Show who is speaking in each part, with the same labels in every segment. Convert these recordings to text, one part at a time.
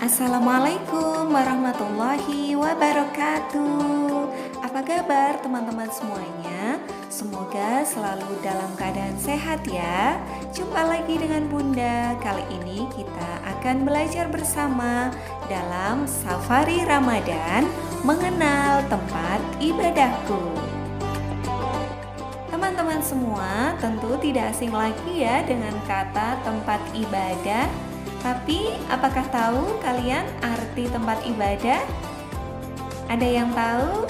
Speaker 1: Assalamualaikum warahmatullahi wabarakatuh. Apa kabar teman-teman semuanya? Semoga selalu dalam keadaan sehat ya. Jumpa lagi dengan Bunda. Kali ini kita akan belajar bersama dalam Safari Ramadan mengenal tempat ibadahku. Teman-teman semua tentu tidak asing lagi ya dengan kata tempat ibadah. Tapi apakah tahu kalian arti tempat ibadah? Ada yang tahu?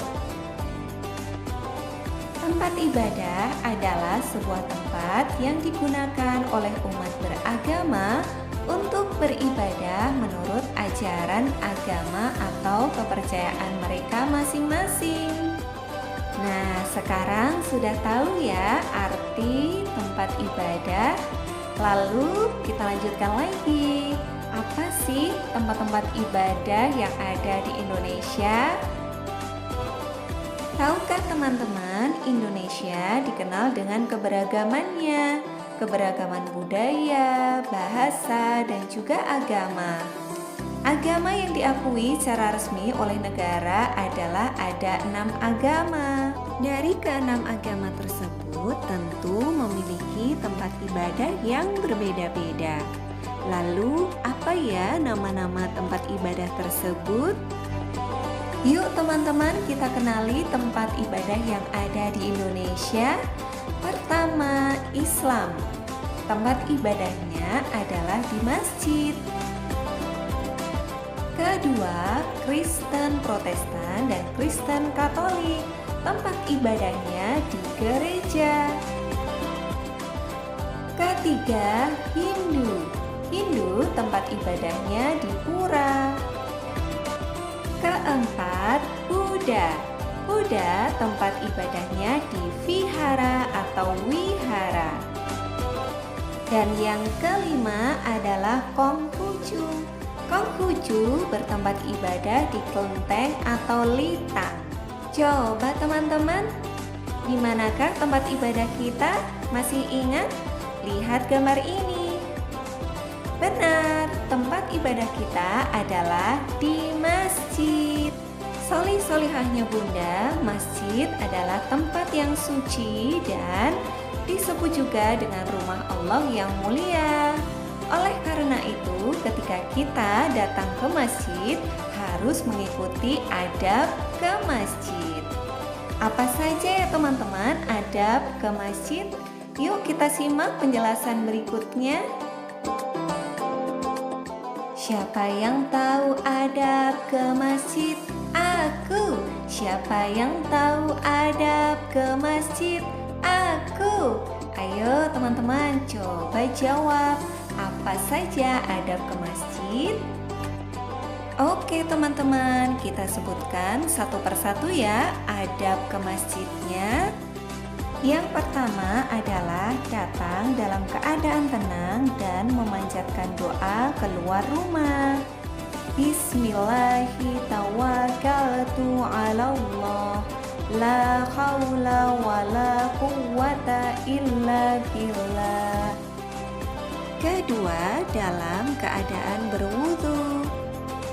Speaker 1: Tempat ibadah adalah sebuah tempat yang digunakan oleh umat beragama untuk beribadah menurut ajaran agama atau kepercayaan mereka masing-masing. Nah, sekarang sudah tahu ya arti tempat ibadah. Lalu kita lanjutkan lagi. Apa sih tempat-tempat ibadah yang ada di Indonesia? Tahukah teman-teman, Indonesia dikenal dengan keberagamannya, keberagaman budaya, bahasa, dan juga agama. Agama yang diakui secara resmi oleh negara adalah ada 6 agama. Dari ke-6 agama tersebut tentu memiliki tempat ibadah yang berbeda-beda. Lalu apa ya nama-nama tempat ibadah tersebut? Yuk teman-teman, kita kenali tempat ibadah yang ada di Indonesia. Pertama, Islam. Tempat ibadahnya adalah di masjid. Kedua, Kristen Protestan dan Kristen Katolik. Tempat ibadahnya di gereja. Ketiga, Hindu. Hindu tempat ibadahnya di pura. Keempat, Buddha. Buddha tempat ibadahnya di vihara atau wihara. Dan yang kelima adalah Konghucu. Konghucu bertempat ibadah di kelenteng atau litang. Coba teman-teman, di manakah tempat ibadah kita? Masih ingat? Lihat gambar ini. Benar, tempat ibadah kita adalah di masjid. Solih-solihahnya Bunda, masjid adalah tempat yang suci dan disebut juga dengan rumah Allah yang mulia. Oleh karena itu, ketika kita datang ke masjid, harus mengikuti adab ke masjid. Apa saja ya teman-teman adab ke masjid? Yuk kita simak penjelasan berikutnya. Siapa yang tahu adab ke masjid? Aku. Siapa yang tahu adab ke masjid? Aku. Ayo teman-teman, coba jawab. Apa saja adab ke masjid? Oke teman-teman, kita sebutkan satu persatu ya adab ke masjidnya. Yang pertama adalah datang dalam keadaan tenang dan memanjatkan doa keluar rumah. Bismillahirrahmanirrahim. La haula wa la quwwata illa billah. Kedua, dalam keadaan berwudu.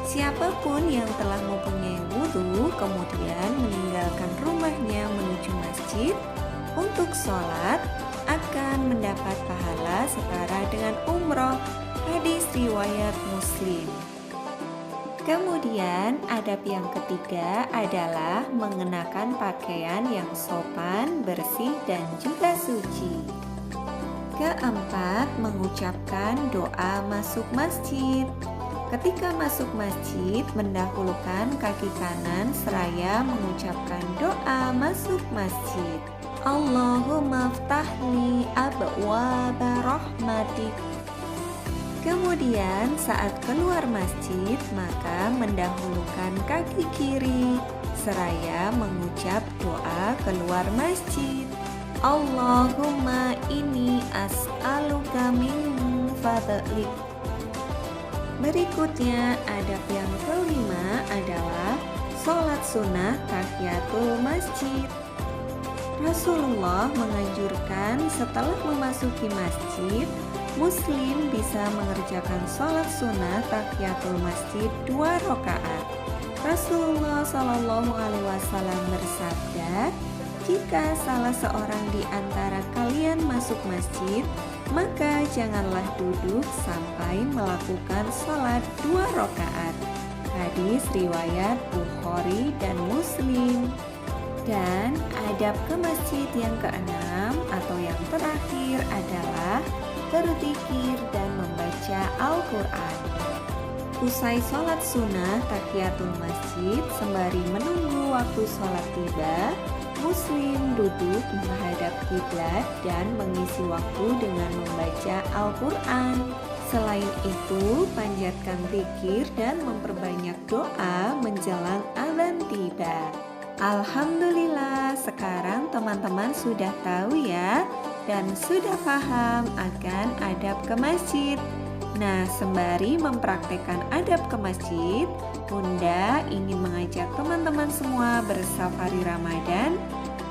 Speaker 1: Siapapun yang telah mempunyai wudu kemudian meninggalkan rumahnya menuju masjid untuk sholat akan mendapat pahala setara dengan umroh. Hadis riwayat Muslim. Kemudian adab yang ketiga adalah mengenakan pakaian yang sopan, bersih, dan juga suci. Keempat, mengucapkan doa masuk masjid. Ketika masuk masjid, mendahulukan kaki kanan seraya mengucapkan doa masuk masjid. Allahumma ftahli abwaaba rahmatik. Kemudian saat keluar masjid, maka mendahulukan kaki kiri seraya mengucap doa keluar masjid. Allahumma inni as'aluka min fadlik. Berikutnya, adab yang kelima adalah sholat sunnah tahiyatul masjid. Rasulullah menganjurkan setelah memasuki masjid Muslim bisa mengerjakan sholat sunnah tahiyatul masjid 2 rakaat. Rasulullah Shallallahu Alaihi Wasallam bersabda, jika salah seorang di antara kalian masuk masjid, maka janganlah duduk sampai melakukan sholat 2 rakaat. Hadis riwayat Bukhari dan Muslim. Dan adab ke masjid yang keenam atau yang terakhir adalah berzikir dan membaca Al-Quran. Usai sholat sunnah tahiyatul masjid, sembari menunggu waktu sholat tiba, Muslim duduk menghadap kiblat dan mengisi waktu dengan membaca Al-Quran. Selain itu, panjatkan zikir dan memperbanyak doa menjelang azan tiba. Alhamdulillah, sekarang teman-teman sudah tahu ya dan sudah paham akan adab ke masjid. Nah, sembari mempraktekkan adab ke masjid, Bunda ingin mengajak teman-teman semua bersafari Ramadan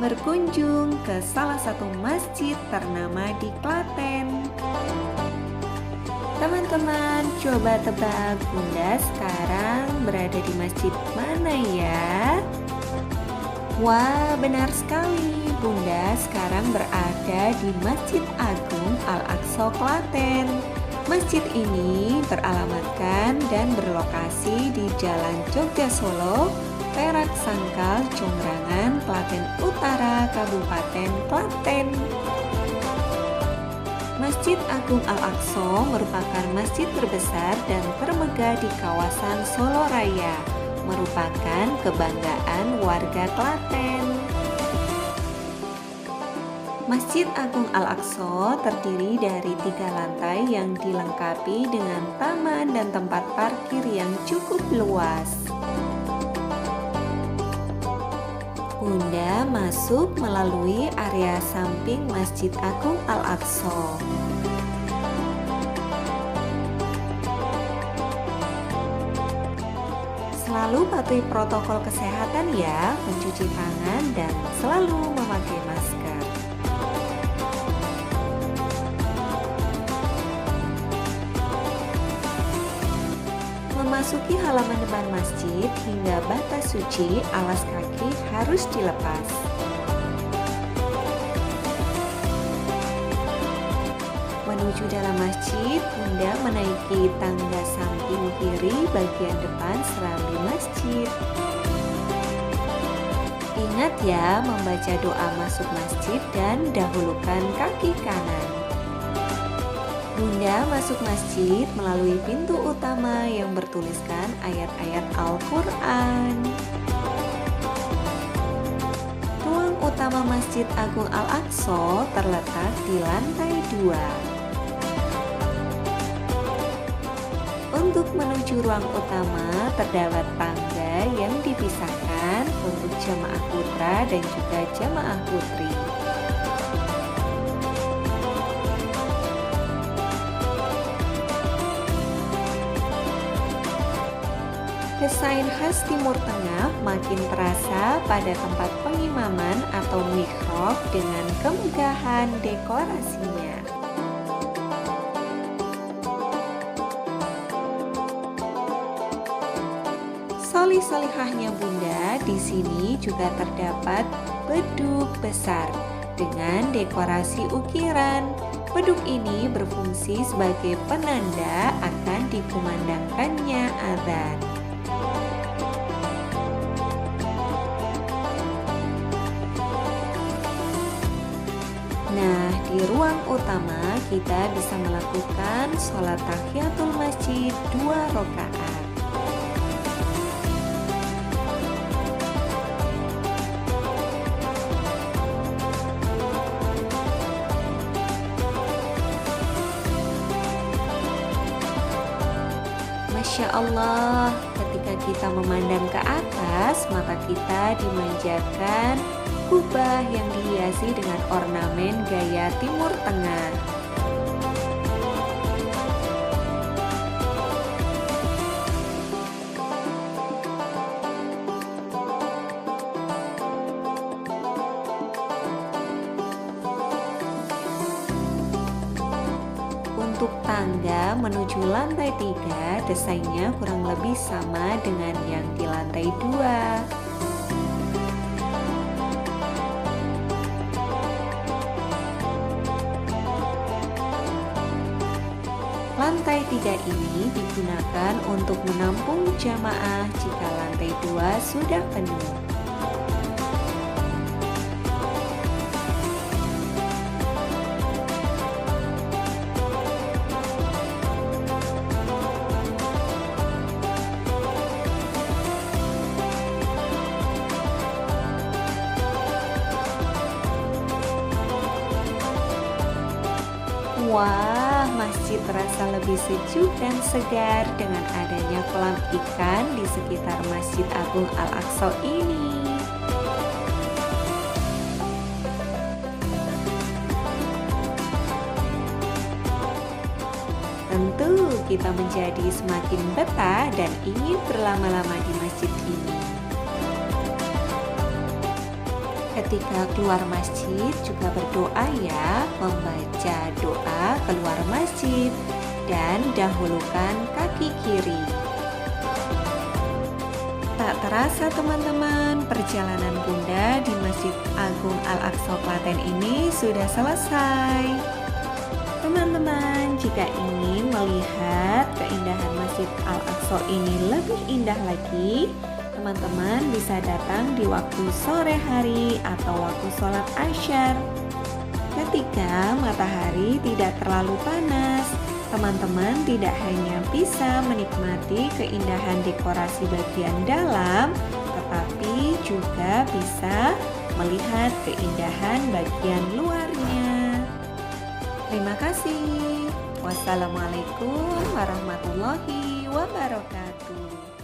Speaker 1: berkunjung ke salah satu masjid ternama di Klaten. Teman-teman, coba tebak Bunda sekarang berada di masjid mana ya? Wah, benar sekali. Bunda sekarang berada di Masjid Agung Al-Aqsa Klaten. Masjid ini beralamatkan dan berlokasi di Jalan Jogja Solo, Perak Sangkal, Jongrangan, Klaten Utara, Kabupaten Klaten. Masjid Agung Al-Aqsa merupakan masjid terbesar dan termegah di kawasan Solo Raya, merupakan kebanggaan warga Klaten. Masjid Agung Al-Aqsa terdiri dari 3 lantai yang dilengkapi dengan taman dan tempat parkir yang cukup luas. Bunda masuk melalui area samping Masjid Agung Al-Aqsa. Selalu patuhi protokol kesehatan ya, mencuci tangan dan selalu memakai masker. Memasuki halaman depan masjid hingga batas suci, alas kaki harus dilepas. Menuju dalam masjid, Bunda menaiki tangga samping kiri bagian depan serambi masjid. Ingat ya, membaca doa masuk masjid dan dahulukan kaki kanan. Bunda masuk masjid melalui pintu utama yang bertuliskan ayat-ayat Al-Quran. Ruang utama Masjid Agung Al-Aqsa terletak di lantai 2. Untuk menuju ruang utama terdapat tangga yang dipisahkan untuk jamaah putra dan juga jamaah putri. Desain khas Timur Tengah makin terasa pada tempat pengimaman atau mihrab dengan kemegahan dekorasinya. Solih-solihahnya Bunda, di sini juga terdapat beduk besar dengan dekorasi ukiran. Beduk ini berfungsi sebagai penanda akan dikumandangkannya adzan. Nah, di ruang utama kita bisa melakukan sholat tahiyatul masjid 2 rakaat. Masya Allah, ketika kita memandang ke atas, mata kita dimanjakan kubah yang dihiasi dengan ornamen gaya Timur Tengah. Untuk tangga menuju lantai 3, desainnya kurang lebih sama dengan yang di lantai 2. Lantai 3 ini digunakan untuk menampung jamaah jika lantai 2 sudah penuh. Wah, masjid terasa lebih sejuk dan segar dengan adanya kolam ikan di sekitar Masjid Agung Al-Aqsa ini. Tentu kita menjadi semakin betah dan ingin berlama-lama di masjid ini. Ketika keluar masjid juga berdoa ya, membaca doa keluar masjid dan dahulukan kaki kiri. Tak terasa teman-teman, perjalanan Bunda di Masjid Agung Al-Aqsa Klaten ini sudah selesai. Teman-teman, jika ingin melihat keindahan Masjid Al-Aqsa ini lebih indah lagi, teman-teman bisa datang di waktu sore hari atau waktu sholat Asyar. Ketika matahari tidak terlalu panas, teman-teman tidak hanya bisa menikmati keindahan dekorasi bagian dalam, tetapi juga bisa melihat keindahan bagian luarnya. Terima kasih. Wassalamualaikum warahmatullahi wabarakatuh.